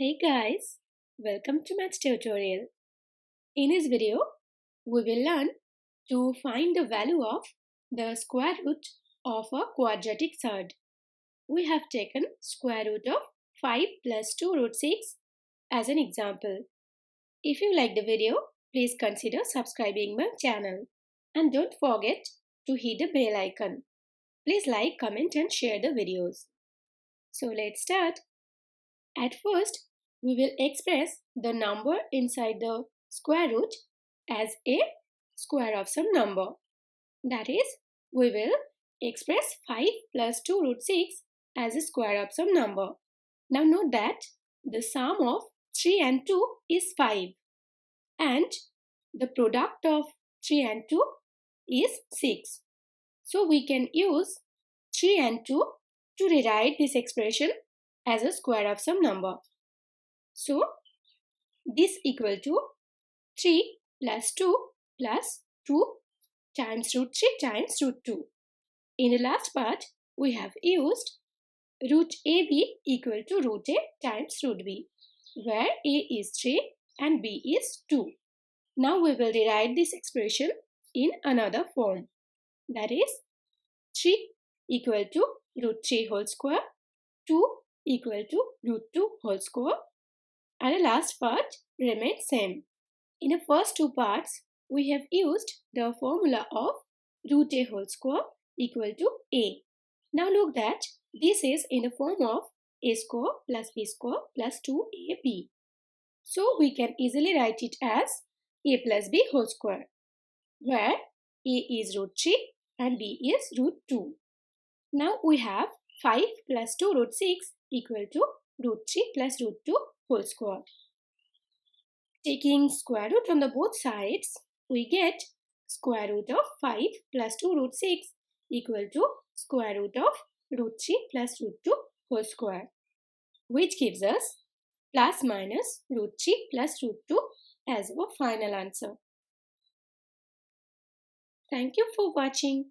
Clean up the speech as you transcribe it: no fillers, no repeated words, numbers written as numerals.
Hey guys, welcome to Maths tutorial. In this video, we will learn to find the value of the square root of a quadratic third. We have taken square root of 5 plus 2 root 6 as an example. If you like the video, please consider subscribing my channel. And don't forget to hit the bell icon. Please like, comment and share the videos. So let's start. At first, we will express the number inside the square root as a square of some number. That is, we will express 5 plus 2 root 6 as a square of some number. Now note that the sum of 3 and 2 is 5 and the product of 3 and 2 is 6. So we can use 3 and 2 to rewrite this expression as a square of some number. So this equal to 3 plus 2 plus 2 times root 3 times root 2. In the last part, we have used root AB equal to root A times root B, where A is 3 and B is 2. Now we will rewrite this expression in another form. That is 3 equal to root 3 whole square, 2 equal to root 2 whole square, and the last part remains same. In the first two parts, we have used the formula of root a whole square equal to a. Now look that this is in the form of a square plus b square plus 2ab. So we can easily write it as a plus b whole square, where a is root 3 and b is root 2. Now we have 5 plus 2 root 6 equal to root 3 plus root 2 whole square. Taking square root on the both sides, we get square root of 5 plus 2 root 6 equal to square root of root 3 plus root 2 whole square, which gives us plus minus root 3 plus root 2 as our final answer. Thank you for watching.